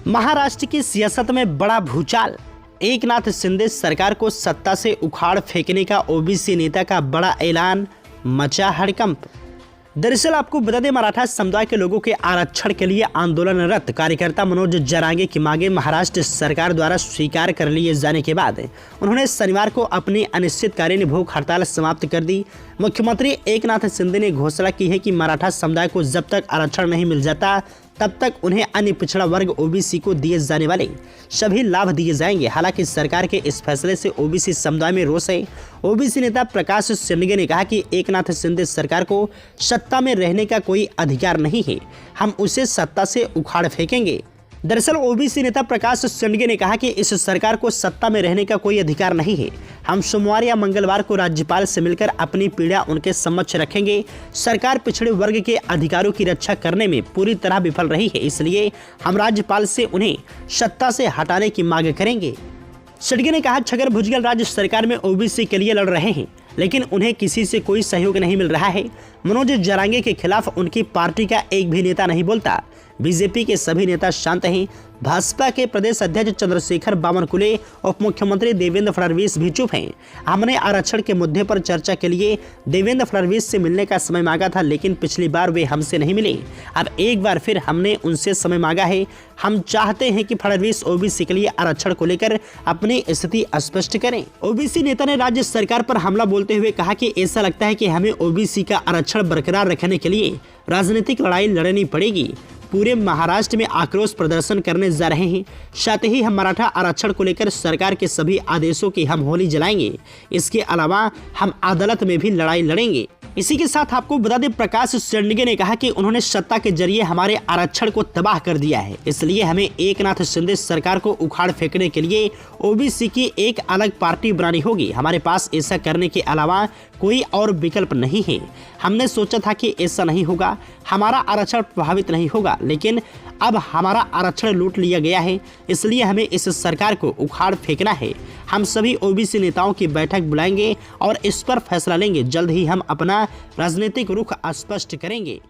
महाराष्ट्र की सियासत में बड़ा भूचाल। एकनाथ शिंदे सरकार को सत्ता से उखाड़ फेंकने का ओबीसी नेता का बड़ा ऐलान, मचा हड़कंप। दरअसल आपको बता दें, मराठा समुदाय के लोगों के आरक्षण के लिए आंदोलनरत कार्यकर्ता मनोज जरांगे की मांगे महाराष्ट्र सरकार द्वारा स्वीकार कर लिए जाने के बाद उन्होंने शनिवार को अपनी अनिश्चितकालीन भूख हड़ताल समाप्त कर दी। मुख्यमंत्री एकनाथ शिंदे ने घोषणा की है कि मराठा समुदाय को जब तक आरक्षण नहीं मिल जाता तब तक उन्हें अन्य पिछड़ा वर्ग ओबीसी को दिए जाने वाले सभी लाभ दिए जाएंगे। हालांकि सरकार के इस फैसले से ओबीसी समुदाय में रोष है। ओबीसी नेता प्रकाश सिंडगे ने कहा कि एकनाथ शिंदे सरकार को सत्ता में रहने का कोई अधिकार नहीं है, हम उसे सत्ता से उखाड़ फेंकेंगे। दरअसल ओबीसी नेता प्रकाश सिंडगे ने कहा कि इस सरकार को सत्ता में रहने का कोई अधिकार नहीं है, हम सोमवार या मंगलवार को राज्यपाल से मिलकर अपनी पीड़ा उनके समक्ष रखेंगे। सरकार पिछड़े वर्ग के अधिकारों की रक्षा करने में पूरी तरह विफल रही है, इसलिए हम राज्यपाल से उन्हें सत्ता से हटाने की मांग करेंगे। सिंडगे ने कहा, छगर भुजबल राज्य सरकार में ओबीसी के लिए लड़ रहे हैं, लेकिन उन्हें किसी से कोई सहयोग नहीं मिल रहा है। मनोज जरांगे के खिलाफ उनकी पार्टी का एक भी नेता नहीं बोलता। बीजेपी के सभी नेता शांत हैं। भाजपा के प्रदेश अध्यक्ष चंद्रशेखर बावनकुले, उप मुख्यमंत्री देवेंद्र फडणवीस भी चुप हैं। हमने आरक्षण के मुद्दे पर चर्चा के लिए देवेंद्र फडणवीस से मिलने का समय मांगा था, लेकिन पिछली बार वे हमसे नहीं मिले। अब एक बार फिर हमने उनसे समय मांगा है। हम चाहते हैं कि फडणवीस ओबीसी के लिए आरक्षण को लेकर अपनी स्थिति स्पष्ट करें। ओबीसी नेता ने राज्य सरकार पर हमला बोलते हुए कहा कि ऐसा लगता है कि हमें ओबीसी का आरक्षण बरकरार रखने के लिए राजनीतिक लड़ाई लड़नी पड़ेगी। पूरे महाराष्ट्र में आक्रोश प्रदर्शन करने जा रहे हैं। साथ ही हम मराठा आरक्षण को लेकर सरकार के सभी आदेशों की हम होली जलाएंगे। इसके अलावा हम अदालत में भी लड़ाई लड़ेंगे। इसी के साथ आपको बता दें, प्रकाश सिंडगे ने कहा कि उन्होंने सत्ता के जरिए हमारे आरक्षण को तबाह कर दिया है, इसलिए हमें एकनाथ शिंदे सरकार को उखाड़ फेंकने के लिए ओबीसी की एक अलग पार्टी बनानी होगी। हमारे पास ऐसा करने के अलावा कोई और विकल्प नहीं है। हमने सोचा था कि ऐसा नहीं होगा, हमारा आरक्षण प्रभावित नहीं होगा, लेकिन अब हमारा आरक्षण लूट लिया गया है, इसलिए हमें इस सरकार को उखाड़ फेंकना है। हम सभी ओबीसी नेताओं की बैठक बुलाएंगे और इस पर फैसला लेंगे। जल्द ही हम अपना राजनीतिक रुख स्पष्ट करेंगे।